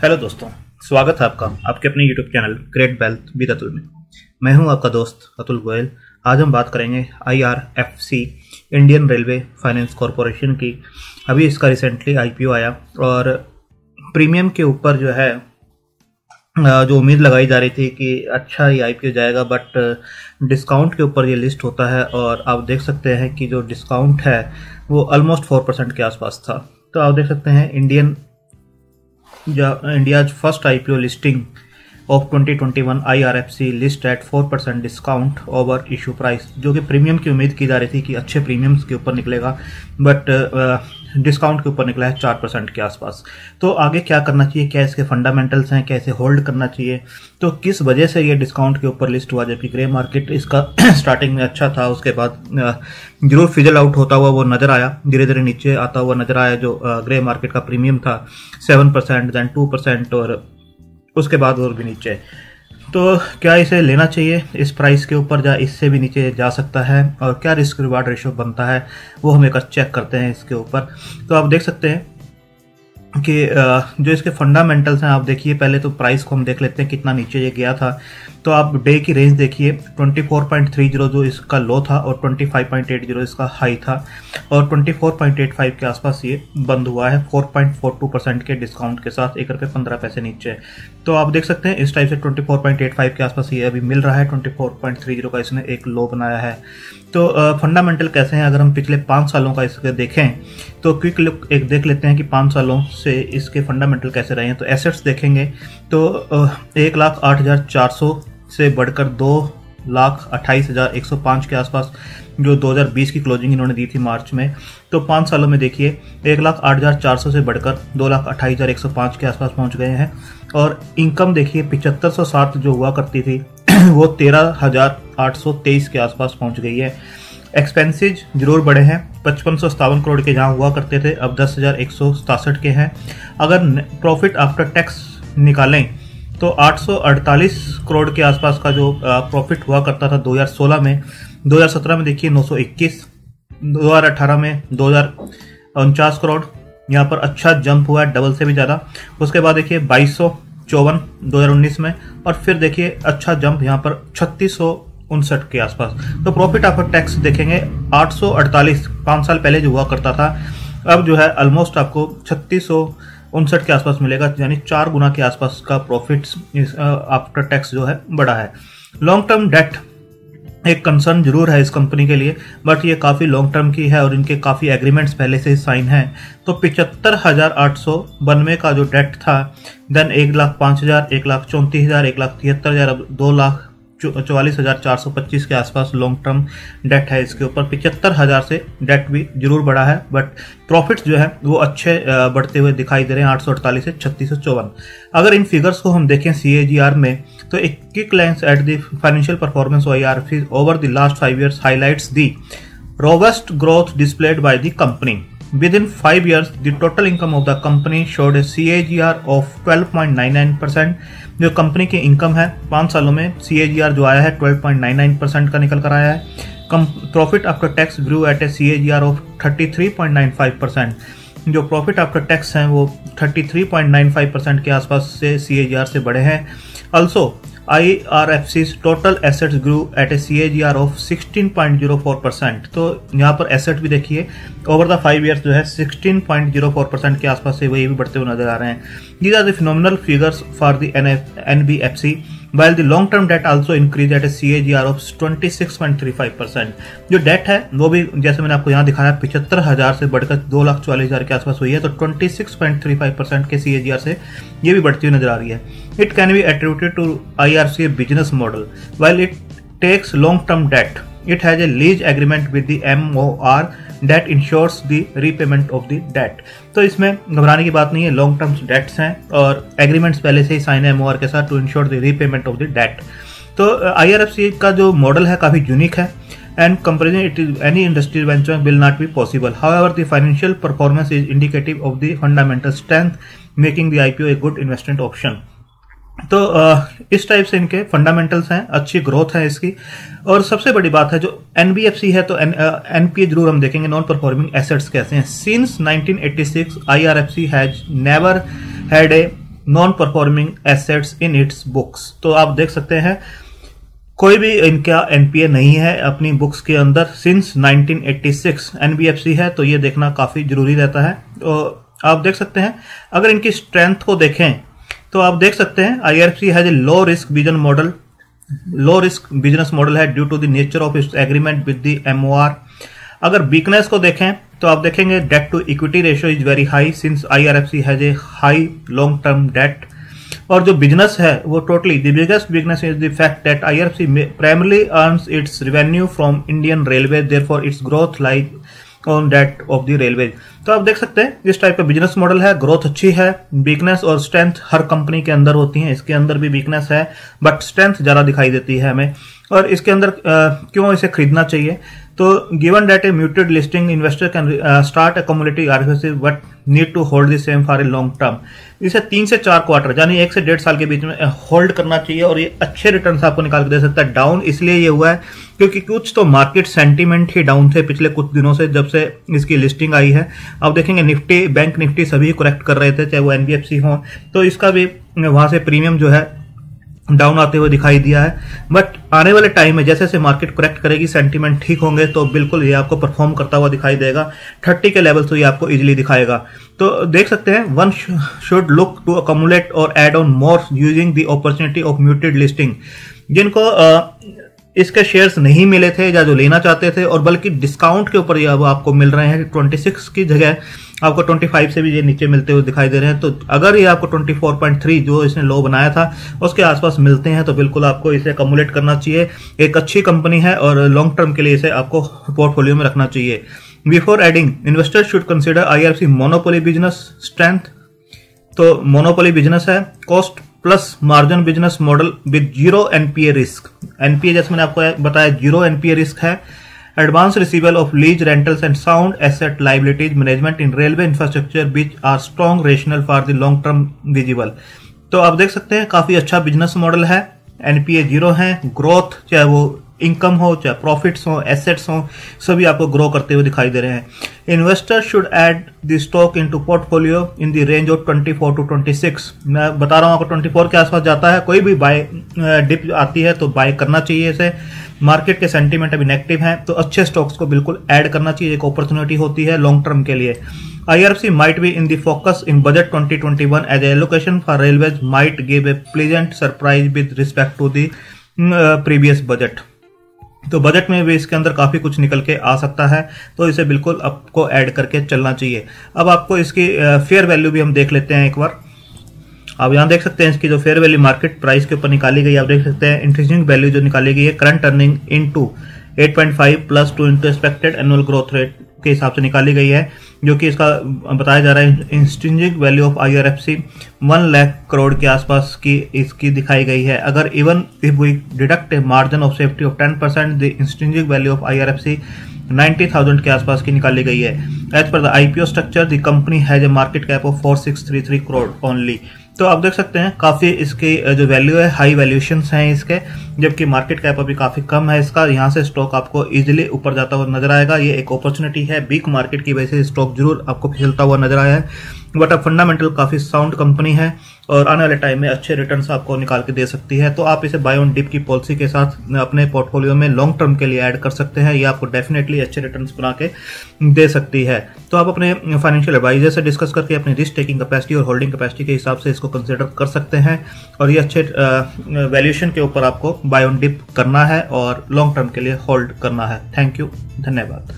Hello दोस्तों, स्वागत है आपका आपके अपने YouTube channel great wealth with Atul में। मैं हूं आपका दोस्त अतुल गोयल। आज हम बात करेंगे IRFC Indian railway finance corporation की। अभी इसका रिसेंटली IPO आया और प्रीमियम के ऊपर जो है जो उम्मीद लगाई जा रही थी कि अच्छा ही IPO जाएगा, बट डिस्काउंट के ऊपर ये लिस्ट होता है और आप देख सकते हैं कि जो डिस्काउंट है वो ऑलमोस्ट 4% के आसपास था। तो आप देख सकते हैं India's first IPO listing of 2021 IRFC list at 4% discount over issue price, जो कि प्रीमियम की उम्मीद की जा रही थी कि अच्छे प्रीमियम्स के ऊपर निकलेगा, बट डिस्काउंट के ऊपर निकला है 4% के आसपास। तो आगे क्या करना चाहिए, क्या इसके फंडामेंटल्स हैं, कैसे होल्ड करना चाहिए, तो किस वजह से ये डिस्काउंट के ऊपर लिस्ट हुआ, जबकि ग्रे मार्केट इसका स्टार्टिंग में अच्छा था, उसके बाद जरूर फिजल आउट होता हुआ वो नजर आया, धीरे धीरे नीचे आता हुआ नजर आया। जो ग्रे मार्केट का प्रीमियम था 7%, देन 2% और उसके बाद और भी नीचे। तो क्या इसे लेना चाहिए इस प्राइस के ऊपर, या इससे भी नीचे जा सकता है, और क्या रिस्क रिवार्ड रेशो बनता है वो हम एक चेक करते हैं इसके ऊपर। तो आप देख सकते हैं कि जो इसके फंडामेंटल्स हैं, आप देखिए पहले तो प्राइस को हम देख लेते हैं कितना नीचे ये गया था। तो आप डे की रेंज देखिए, 24.30 जो इसका लो था और 25.80 इसका हाई था, और 24.85 के आसपास ये बंद हुआ है 4.42% के डिस्काउंट के साथ, ₹1.15 नीचे। तो आप देख सकते हैं इस टाइप से 24.85 के आसपास ये अभी मिल रहा है। 24.30 का इसने एक लो बनाया है। तो फंडामेंटल कैसे हैं, अगर हम पिछले 5 सालों का इसके देखें तो क्विक लुक एक देख लेते हैं कि 5 सालों से इसके फंडामेंटल कैसे रहे हैं। तो एसेट्स देखेंगे तो 1,08,400 से बढ़कर 2,28,105 के आसपास जो 2020 की क्लोजिंग इन्होंने दी थी मार्च में। तो 5 सालों में देखिए 1,08,400 से बढ़कर 2,28,105 के आसपास पहुंच गए हैं। और इनकम देखिए 7560 जो हुआ करती थी वो 13,823 के आसपास पहुंच गई है। एक्सपेंसेज जरूर बढ़े हैं, 5557 करोड़ के जहां हुआ करते थे अब 10,167 के हैं। अगर प्रॉफिट आफ्टर टैक्स निकालें तो 848 करोड़ के आसपास का जो प्रॉफिट हुआ करता था 2016 में, 2017 में देखिए 921, 2018 में 2049 करोड़, यहाँ पर अच्छा जंप हुआ है, डबल से भी ज़्यादा। उसके बाद देखिए 2254 2019 में, और फिर देखिए अच्छा जंप यहाँ पर 3659 के आसपास। तो प्रॉफिट आफ्टर टैक्स देखेंगे 848 5 साल पहले जो हुआ करता था, अब जो है ऑलमोस्ट आपको 3659 के आसपास मिलेगा, यानी 4 गुना के आसपास का प्रॉफिट आफ्टर टैक्स जो है बढ़ा है। लॉन्ग टर्म डेट एक कंसर्न जरूर है इस कंपनी के लिए, बट ये काफ़ी लॉन्ग टर्म की है और इनके काफ़ी एग्रीमेंट्स पहले से साइन हैं। तो 75,892 का जो डेट था, देन 1,05,000, 1,34,000, 1,73,000, अब 2,44,425 के आसपास लॉन्ग टर्म डेट है इसके ऊपर। 75,000 से डेट भी जरूर बढ़ा है, बट प्रॉफिट्स जो है वो अच्छे बढ़ते हुए दिखाई दे रहे हैं, 848 से 3654। अगर इन फिगर्स को हम देखें CAGR में, तो एक quick glans at the financial performance of IRFC over the last 5 years highlights the robust growth displayed by the company. Within 5 years, the total income of the company showed a CAGR of 12.99%। जो company की income है 5 सालों में CAGR जो आया है 12.99% का निकल कर आया है। Profit after tax grew at a CAGR of 33.95%। जो प्रॉफिट आफ्टर टैक्स हैं वो 33.95% के आसपास से CAGR से बढ़े हैं। Also IRFC's total assets grew at a CAGR of 16.04%। तो यहाँ पर एसेट भी देखिए ओवर द 5 years जो है 16.04% के आसपास से वही भी बढ़ते हुए नजर आ रहे हैं। These are the phenomenal figures for the NBFC, while the long term debt also increased at a CAGR of 26.35%। जो डेट है वो भी जैसे मैंने आपको यहाँ दिखाया 75,000 से बढ़कर 2,44,000 के आसपास हुई है, तो 26.35% के CAGR से ये भी बढ़ती हुई नजर आ रही है। It can be attributed to IRFC business model, while it takes long term debt, it has a lease agreement with the MOR that ensures the repayment of the debt। तो इसमें घबराने की बात नहीं है, लॉन्ग टर्म डेट्स हैं और agreements पहले से ही साइन है MOR के साथ to ensure the repayment of the debt. तो IRFC का जो मॉडल है काफी यूनिक है, and comparison it is any industry venture will not be possible. However, the financial performance is indicative of the fundamental strength, making the IPO a good investment option। तो इस type से इनके fundamentals हैं, अच्छी growth है इसकी। और सबसे बड़ी बात है जो NBFC है तो NPA जरूर हम देखेंगे, नॉन परफॉर्मिंग एसेट्स कैसे हैं। Since 1986 IRFC has never had a non performing assets in its books. तो आप देख सकते हैं कोई भी इनका एनपीए नहीं है अपनी बुक्स के अंदर सिंस 1986 एनबीएफसी है, तो ये देखना काफी जरूरी रहता है। तो आप देख सकते हैं अगर इनकी स्ट्रेंथ को देखें तो आप देख सकते हैं IRFC has a low risk business model है due to the nature of its agreement with the MOR. अगर वीकनेस को देखें तो आप देखेंगे debt to equity ratio is very high since IRFC has a high long term debt. और जो business है वो totally the biggest weakness is the fact that IRFC primarily earns its revenue from Indian railway, therefore its growth like on date of the railway. तो आप देख सकते हैं इस टाइप का बिजनेस मॉडल है, ग्रोथ अच्छी है, वीकनेस और स्ट्रेंथ हर कंपनी के अंदर होती है, इसके अंदर भी वीकनेस है बट स्ट्रेंथ ज्यादा दिखाई देती है हमें। और इसके अंदर क्यों इसे खरीदना चाहिए, तो given that a muted listing investor can start accumulating RFC but need to hold the same for a long term. इसे 3 से 4 क्वार्टर यानी 1 से 1.5 साल के बीच में होल्ड करना चाहिए और ये अच्छे रिटर्न्स आपको निकाल के दे सकता है। डाउन इसलिए ये हुआ है क्योंकि कुछ तो मार्केट सेंटीमेंट ही डाउन थे पिछले कुछ दिनों से जब से इसकी लिस्टिंग आई है। आप देखेंगे निफ्टी, बैंक निफ्टी सभी करेक्ट कर रहे थे, चाहे वो एनबीएफसी हो, तो इसका भी वहां से प्रीमियम जो है डाउन आते हुए दिखाई दिया है। बट आने वाले टाइम में जैसे जैसे मार्केट करेक्ट करेगी, सेंटीमेंट ठीक होंगे, तो बिल्कुल ये आपको परफॉर्म करता हुआ दिखाई देगा। 30 के लेवल तो ये आपको इजीली दिखाएगा। तो देख सकते हैं one should look to accumulate और add on more using the opportunity of muted listing. जिनको इसके शेयर्स नहीं मिले थे या जो लेना चाहते थे और बल्कि डिस्काउंट के ऊपर ये अब आपको मिल रहे हैं, 26 की जगह आपको 25 से भी ये नीचे मिलते हुए दिखाई दे रहे हैं। तो अगर ये आपको 24.3 जो इसने लो बनाया था उसके आसपास मिलते हैं तो बिल्कुल आपको इसे अकोमुलेट करना चाहिए। एक अच्छी कंपनी है और लॉन्ग टर्म के लिए इसे आपको पोर्टफोलियो में रखना चाहिए। Before adding investors should consider IRFC monopoly business strength. तो मोनोपोली बिजनेस है, cost plus margin business model with zero NPA risk. NPA जैसे मैंने आपको बताया जीरो एनपीए रिस्क है। Advance receival of lease rentals and sound asset liabilities management in railway infrastructure which are strong rational for the long term visible. तो आप देख सकते हैं काफी अच्छा बिजनेस मॉडल है, एनपीए जीरो है, ग्रोथ चाहे वो इनकम हो चाहे प्रॉफिट्स हो एसेट्स हो सभी आपको ग्रो करते हुए दिखाई दे रहे हैं। Investor should add the stock into portfolio in the range of 24 to 26। मैं बता रहा हूं आपको 24 के आसपास जाता है, कोई भी बाय डिप आती है तो बाय करना चाहिए इसे। मार्केट के सेंटीमेंट अभी नेगेटिव है तो अच्छे स्टॉक्स को बिल्कुल ऐड करना चाहिए, एक अपॉर्चुनिटी होती है लॉन्ग टर्म के लिए। IRFC might be in the focus in budget 2021 as allocation for railways might give a pleasant surprise with respect to the previous budget। तो बजट में भी इसके अंदर काफी कुछ निकल के आ सकता है, तो इसे बिल्कुल आपको ऐड करके चलना चाहिए। अब आपको इसकी फेयर वैल्यू भी हम देख लेते हैं एक बार। आप यहाँ देख सकते हैं इसकी जो फेयर वैल्यू मार्केट प्राइस के ऊपर निकाली गई, आप देख सकते हैं इंट्रिंसिक वैल्यू जो निकाली गई है current earning into 8.5 plus 2 into expected annual growth rate के हिसाब से निकाली गई है, जो कि इसका बताया जा रहा है intrinsic value of IRFC 1 lakh crore के आसपास की इसकी दिखाई गई है। अगर even if we deduct a margin of safety of 10% the intrinsic value of IRFC 90,000 के आसपास की निकाली गई है। As per the IPO structure the company has a market cap of 4633 crore only. तो आप देख सकते हैं काफी इसकी जो वैल्यू है हाई वैल्यूएशंस हैं इसके, जबकि मार्केट कैप अभी काफी कम है इसका। यहाँ से स्टॉक आपको इजीली ऊपर जाता हुआ नजर आएगा। ये एक अपॉर्चुनिटी है, वीक मार्केट की वजह से स्टॉक जरूर आपको फिसलता हुआ नजर आया है, बट अब फंडामेंटल काफी साउंड कंपनी है और आने वाले टाइम में अच्छे रिटर्न्स आपको निकाल के दे सकती है। तो आप इसे बाय ऑन डिप की पॉलिसी के साथ अपने पोर्टफोलियो में लॉन्ग टर्म के लिए ऐड कर सकते हैं। ये आपको डेफिनेटली अच्छे रिटर्न्स बना के दे सकती है। तो आप अपने फाइनेंशियल एडवाइजर से डिस्कस करके अपनी रिस्क टेकिंग कैपेसिटी और होल्डिंग कैपेसिटी के हिसाब से इसको कंसिडर कर सकते हैं और ये अच्छे वैल्यूएशन के ऊपर आपको बाय ऑन डिप करना है और लॉन्ग टर्म के लिए होल्ड करना है। थैंक यू, धन्यवाद।